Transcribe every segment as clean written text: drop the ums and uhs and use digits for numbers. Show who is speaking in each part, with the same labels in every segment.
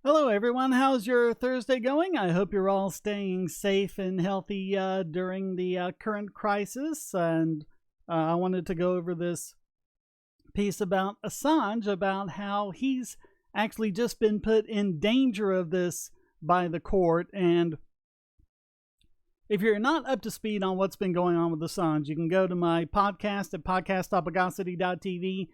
Speaker 1: Hello, everyone. How's your Thursday going? I hope you're all staying safe and healthy during the current crisis. And I wanted to go over this piece about Assange, about how he's actually just been put in danger of this by the court. And if you're not up to speed on what's been going on with Assange, you can go to my podcast at podcast.bogosity.tv.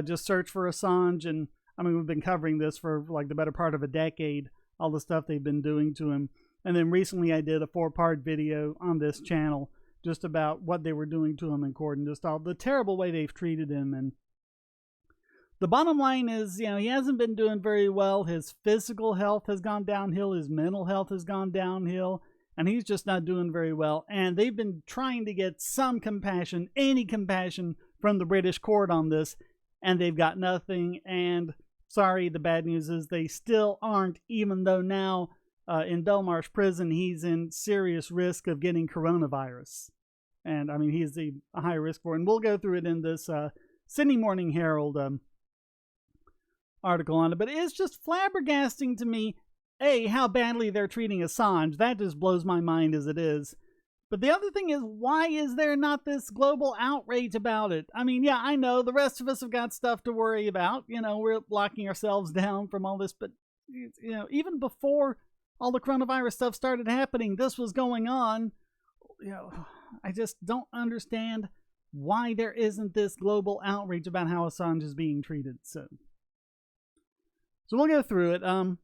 Speaker 1: Just search for Assange, and I mean, we've been covering this for like the better part of a decade, all the stuff they've been doing to him. And then recently I did a 4-part video on this channel just about what they were doing to him in court and just all the terrible way they've treated him. And the bottom line is, he hasn't been doing very well. His physical health has gone downhill. His mental health has gone downhill. And he's just not doing very well. And they've been trying to get some compassion, any compassion from the British court on this. And they've got nothing. And sorry, the bad news is they still aren't, even though now in Belmarsh prison, he's in serious risk of getting coronavirus. And I mean, he's a high risk for it. And we'll go through it in this Sydney Morning Herald article on it. But it's just flabbergasting to me, A, how badly they're treating Assange. That just blows my mind as it is. But the other thing is, why is there not this global outrage about it? I mean, yeah, I know the rest of us have got stuff to worry about. We're locking ourselves down from all this. But, even before all the coronavirus stuff started happening, this was going on. I just don't understand why there isn't this global outrage about how Assange is being treated. So we'll go through it. It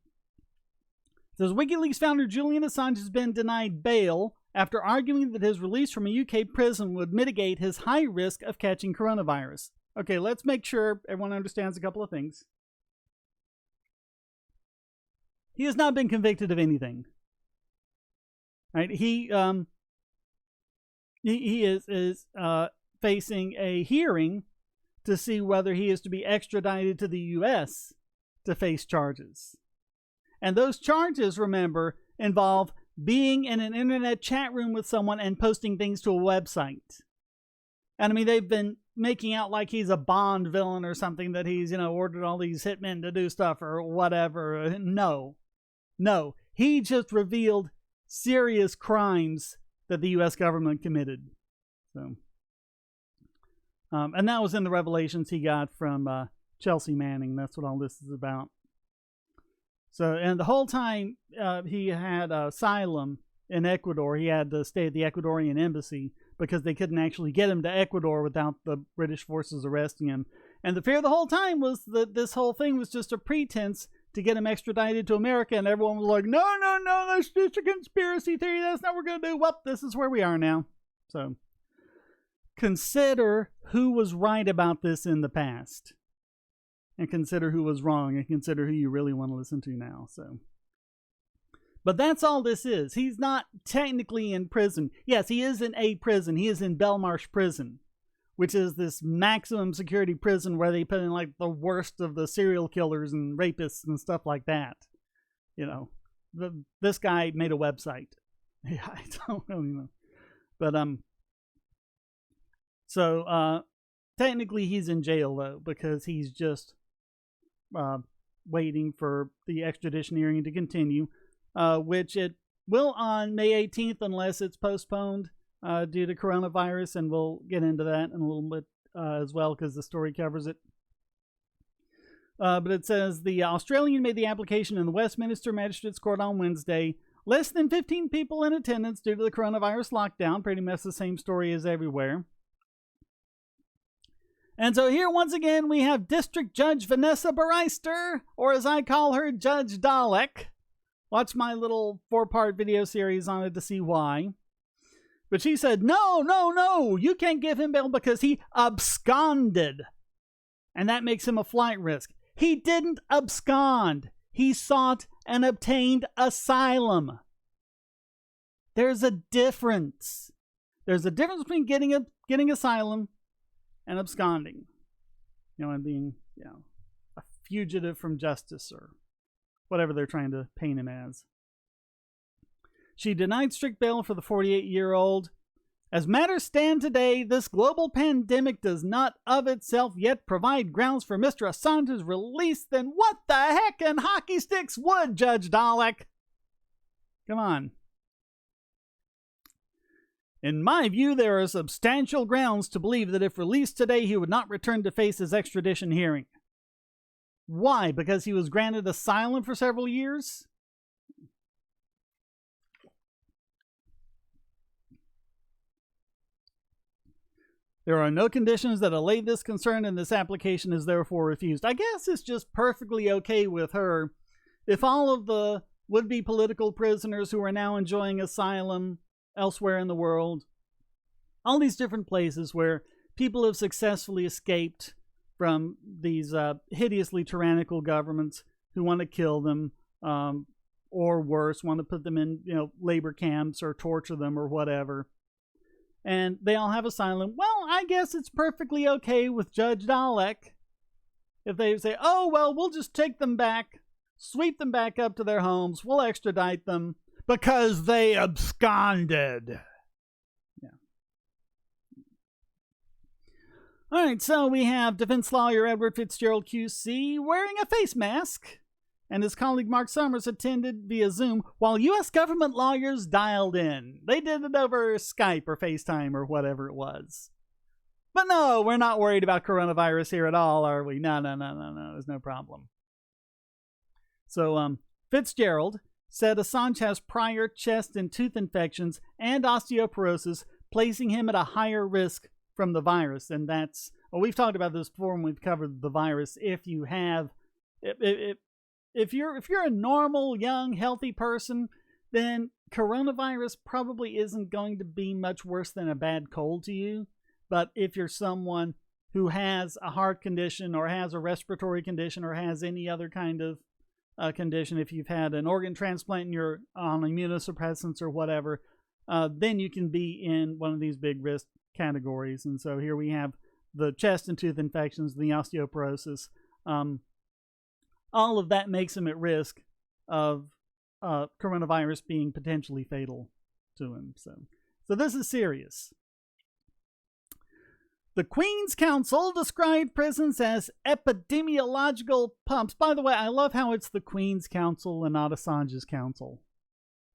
Speaker 1: says, WikiLeaks founder Julian Assange has been denied bail after arguing that his release from a UK prison would mitigate his high risk of catching coronavirus. Okay, let's make sure everyone understands a couple of things. He has not been convicted of anything. Right? He is facing a hearing to see whether he is to be extradited to the US to face charges. And those charges, remember, involve being in an internet chat room with someone and posting things to a website. And I mean, they've been making out like he's a Bond villain or something, that he's, ordered all these hitmen to do stuff or whatever. No. He just revealed serious crimes that the U.S. government committed. So, and that was in the revelations he got from Chelsea Manning. That's what all this is about. So, and the whole time he had asylum in Ecuador, he had to stay at the Ecuadorian embassy because they couldn't actually get him to Ecuador without the British forces arresting him. And the fear the whole time was that this whole thing was just a pretense to get him extradited to America. And everyone was like, no, that's just a conspiracy theory. That's not what we're going to do. Well, this is where we are now. So consider who was right about this in the past. And consider who was wrong, and consider who you really want to listen to now. So, but that's all this is. He's not technically in prison. Yes, he is in a prison. He is in Belmarsh prison, which is this maximum security prison where they put in like the worst of the serial killers and rapists and stuff like that. This guy made a website. I don't really know, but so technically he's in jail though, because he's just waiting for the extradition hearing to continue, which it will on May 18th unless it's postponed due to coronavirus, and we'll get into that in a little bit as well because the story covers it. But it says the Australian made the application in the Westminster Magistrates Court on Wednesday. Less than 15 people in attendance due to the coronavirus lockdown. Pretty much the same story as everywhere. And so here, once again, we have District Judge Vanessa Bareister, or as I call her, Judge Dalek. Watch my little 4-part video series on it to see why. But she said, no, you can't give him bail because he absconded. And that makes him a flight risk. He didn't abscond. He sought and obtained asylum. There's a difference. There's a difference between getting asylum and absconding, and being, a fugitive from justice or whatever they're trying to paint him as. She denied strict bail for the 48-year-old As matters stand today, this global pandemic does not of itself yet provide grounds for Mr. Assange's release. Then what the heck in hockey sticks would, Judge Dalek? Come on. In my view, there are substantial grounds to believe that if released today, he would not return to face his extradition hearing. Why? Because he was granted asylum for several years? There are no conditions that allay this concern, and this application is therefore refused. I guess it's just perfectly okay with her if all of the would-be political prisoners who are now enjoying asylum elsewhere in the world, all these different places where people have successfully escaped from these hideously tyrannical governments who want to kill them, or worse, want to put them in labor camps or torture them or whatever. And they all have asylum. Well, I guess it's perfectly okay with Judge Dalek if they say, oh, well, we'll just take them back, sweep them back up to their homes, we'll extradite them because they absconded. Yeah. All right, so we have defense lawyer Edward Fitzgerald QC wearing a face mask, and his colleague Mark Summers attended via Zoom while U.S. government lawyers dialed in. They did it over Skype or FaceTime or whatever it was. But no, we're not worried about coronavirus here at all, are we? No, there's no problem. So Fitzgerald said Assange has prior chest and tooth infections and osteoporosis, placing him at a higher risk from the virus. And that's, we've talked about this before when we've covered the virus. If you have, if you're a normal, young, healthy person, then coronavirus probably isn't going to be much worse than a bad cold to you. But if you're someone who has a heart condition or has a respiratory condition or has any other kind of condition, if you've had an organ transplant and you're on immunosuppressants or whatever, then you can be in one of these big risk categories. And so here we have the chest and tooth infections, the osteoporosis. All of that makes him at risk of coronavirus being potentially fatal to him. So this is serious. The Queen's Counsel described prisons as epidemiological pumps. By the way, I love how it's the Queen's Counsel and not Assange's Counsel.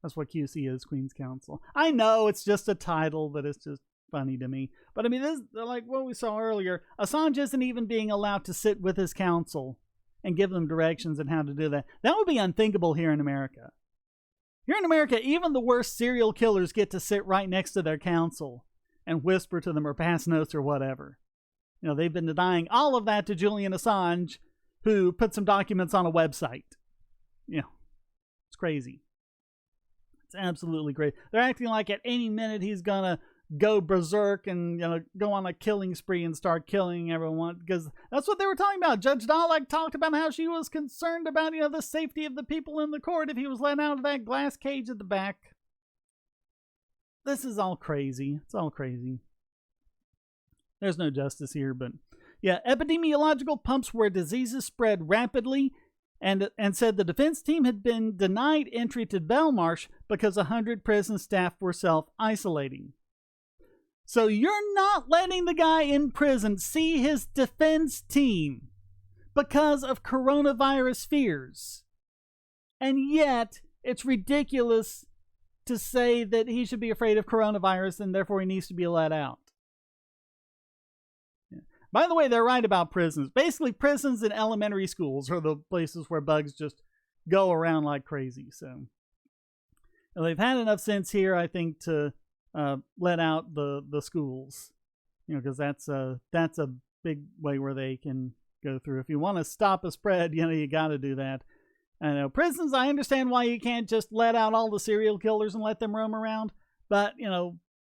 Speaker 1: That's what QC is, Queen's Counsel. I know it's just a title, but it's just funny to me. But I mean, this, like what we saw earlier, Assange isn't even being allowed to sit with his counsel and give them directions on how to do that. That would be unthinkable here in America. Here in America, even the worst serial killers get to sit right next to their counsel and whisper to them or pass notes or whatever. They've been denying all of that to Julian Assange, who put some documents on a website. It's crazy. It's absolutely crazy. They're acting like at any minute he's gonna go berserk and go on a killing spree and start killing everyone, because that's what they were talking about. Judge Dalek talked about how she was concerned about the safety of the people in the court if he was let out of that glass cage at the back. This is all crazy. It's all crazy. There's no justice here, but yeah, epidemiological pumps where diseases spread rapidly, and said the defense team had been denied entry to Belmarsh because 100 prison staff were self-isolating. So you're not letting the guy in prison see his defense team because of coronavirus fears. And yet, it's ridiculous to say that he should be afraid of coronavirus and therefore he needs to be let out. Yeah. By the way, they're right about prisons. Basically, prisons and elementary schools are the places where bugs just go around like crazy. So they've had enough sense here, I think, to let out the schools, because that's a big way where they can go through. If you want to stop a spread, you got to do that. I know prisons, I understand why you can't just let out all the serial killers and let them roam around, but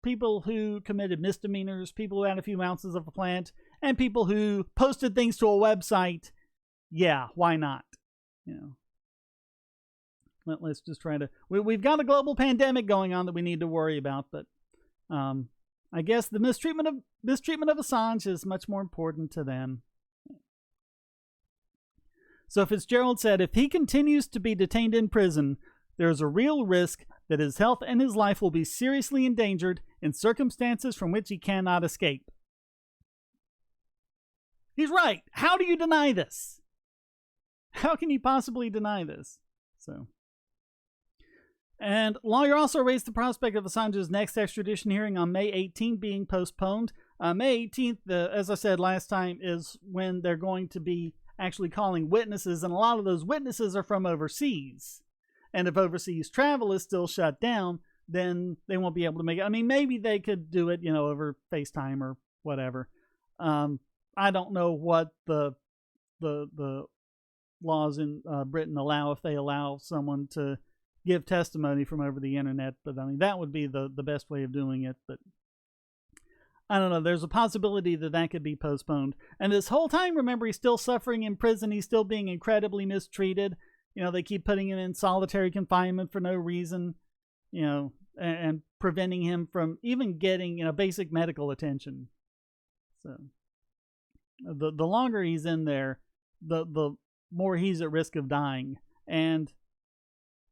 Speaker 1: people who committed misdemeanors, people who had a few ounces of a plant, and people who posted things to a website, yeah, why not? Let's just try to, we've got a global pandemic going on that we need to worry about, but I guess the mistreatment of Assange is much more important to them. So Fitzgerald said, if he continues to be detained in prison, there's a real risk that his health and his life will be seriously endangered in circumstances from which he cannot escape. He's right. How do you deny this? How can you possibly deny this? And lawyer also raised the prospect of Assange's next extradition hearing on May 18th being postponed. May 18th, as I said last time, is when they're going to be actually calling witnesses, and a lot of those witnesses are from overseas. And if overseas travel is still shut down, then they won't be able to make it. I mean, maybe they could do it, over FaceTime or whatever. I don't know what the laws in Britain allow, if they allow someone to give testimony from over the internet, but I mean, that would be the best way of doing it. But I don't know. There's a possibility that could be postponed. And this whole time, remember, he's still suffering in prison. He's still being incredibly mistreated. They keep putting him in solitary confinement for no reason, and preventing him from even getting, basic medical attention. So the longer he's in there, the more he's at risk of dying. And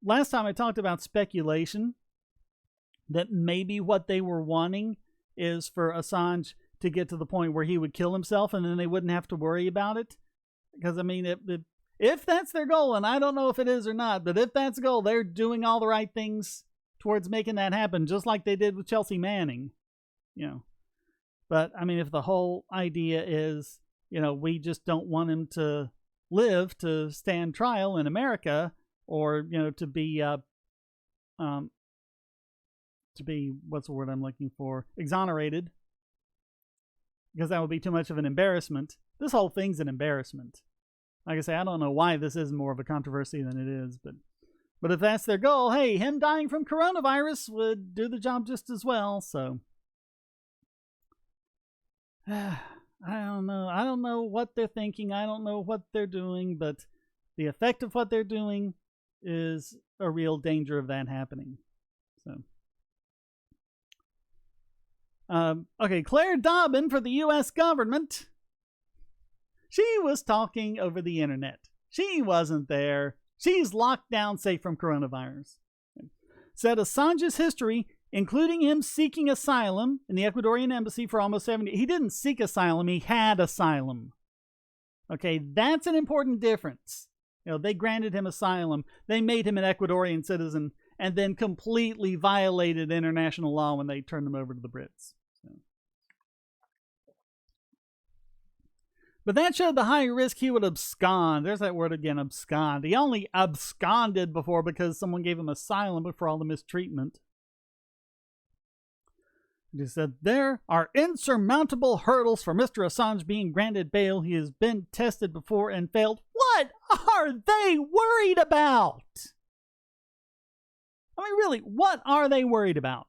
Speaker 1: last time I talked about speculation, that maybe what they were wanting is for Assange to get to the point where he would kill himself and then they wouldn't have to worry about it. Because, I mean, if that's their goal, and I don't know if it is or not, but if that's the goal, they're doing all the right things towards making that happen, just like they did with Chelsea Manning. But, I mean, if the whole idea is, we just don't want him to live to stand trial in America, or, to be, what's the word I'm looking for? Exonerated. Because that would be too much of an embarrassment. This whole thing's an embarrassment. Like I say, I don't know why this isn't more of a controversy than it is, but if that's their goal, hey, him dying from coronavirus would do the job just as well, so. I don't know. I don't know what they're thinking. I don't know what they're doing, but the effect of what they're doing is a real danger of that happening. So, okay, Claire Dobbin for the U.S. government. She was talking over the internet. She wasn't there. She's locked down, safe from coronavirus. Said Assange's history, including him seeking asylum in the Ecuadorian embassy for almost 70 years. He didn't seek asylum, he had asylum. Okay, that's an important difference. They granted him asylum. They made him an Ecuadorian citizen and then completely violated international law when they turned him over to the Brits. So. But that showed the high risk he would abscond. There's that word again, abscond. He only absconded before because someone gave him asylum for all the mistreatment. He said, there are insurmountable hurdles for Mr. Assange being granted bail. He has been tested before and failed. What are they worried about? I mean, really, what are they worried about?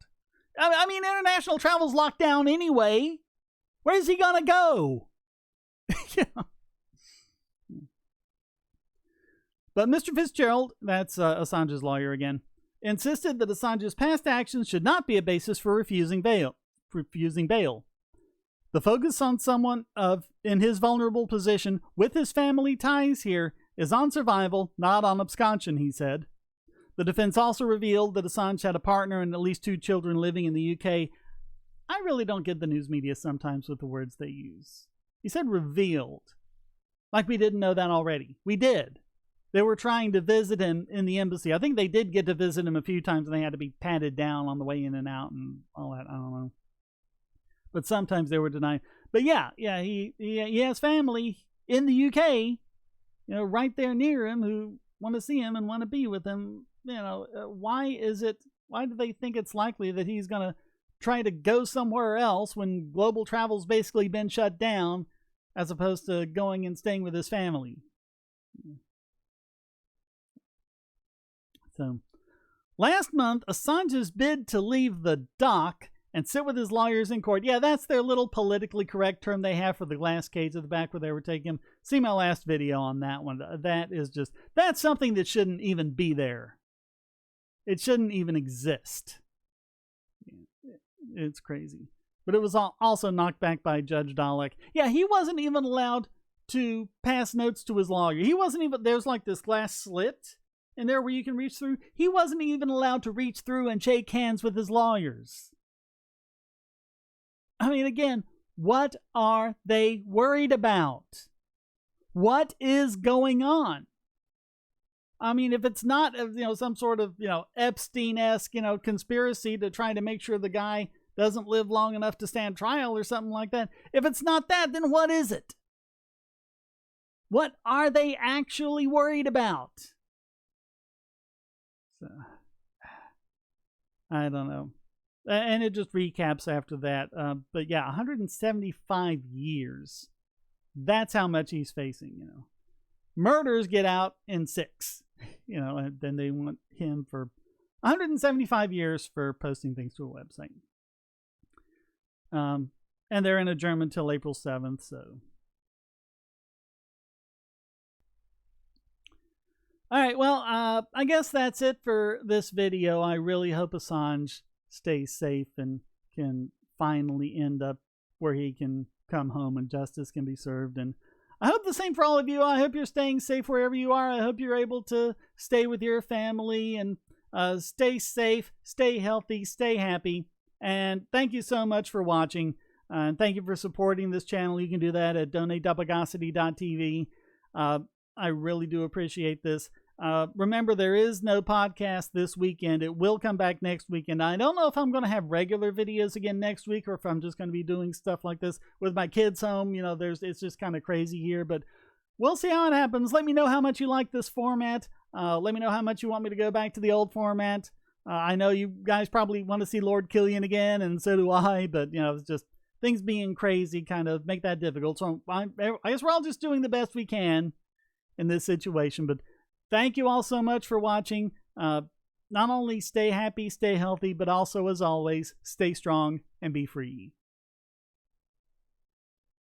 Speaker 1: I mean, international travel's locked down anyway. Where's he gonna go? But Mr. Fitzgerald, that's Assange's lawyer again, insisted that Assange's past actions should not be a basis for refusing bail. The focus on someone in his vulnerable position with his family ties here is on survival, not on absconsion, he said. The defense also revealed that Assange had a partner and at least 2 children living in the UK. I really don't get the news media sometimes with the words they use. He said revealed. Like we didn't know that already. We did. They were trying to visit him in the embassy. I think they did get to visit him a few times and they had to be patted down on the way in and out and all that. I don't know. But sometimes they were denied. But yeah, he has family in the UK, right there near him who want to see him and want to be with him. Why do they think it's likely that he's going to try to go somewhere else when global travel's basically been shut down as opposed to going and staying with his family? So, last month, Assange's bid to leave the dock and sit with his lawyers in court. Yeah, that's their little politically correct term they have for the glass cage at the back where they were taking him. See my last video on that one. That's something that shouldn't even be there. It shouldn't even exist. It's crazy. But it was also knocked back by Judge Dalek. Yeah, he wasn't even allowed to pass notes to his lawyer. He wasn't even, there's like this glass slit in there where you can reach through. He wasn't even allowed to reach through and shake hands with his lawyers. I mean, again, what are they worried about? What is going on? I mean, if it's not, some sort of, Epstein-esque, conspiracy to try to make sure the guy doesn't live long enough to stand trial or something like that. If it's not that, then what is it? What are they actually worried about? So, I don't know. And it just recaps after that. But yeah, 175 years. That's how much he's facing, Murders get out in 6, and then they want him for 175 years for posting things to a website. And they're in adjournment till April 7th, so. All right, well, I guess that's it for this video. I really hope Assange stays safe and can finally end up where he can come home and justice can be served. And I hope the same for all of you. I hope you're staying safe wherever you are. I hope you're able to stay with your family and stay safe, stay healthy, stay happy. And thank you so much for watching. And thank you for supporting this channel. You can do that at donate.bogosity.tv. I really do appreciate this. Remember, there is no podcast this weekend. It will come back next weekend. I don't know if I'm going to have regular videos again next week or if I'm just going to be doing stuff like this with my kids home. It's just kind of crazy here, but we'll see how it happens. Let me know how much you like this format. Let me know how much you want me to go back to the old format. I know you guys probably want to see Lord Killian again, and so do I, but, it's just things being crazy kind of make that difficult. So I guess we're all just doing the best we can in this situation, but thank you all so much for watching. Not only stay happy, stay healthy, but also, as always, stay strong and be free.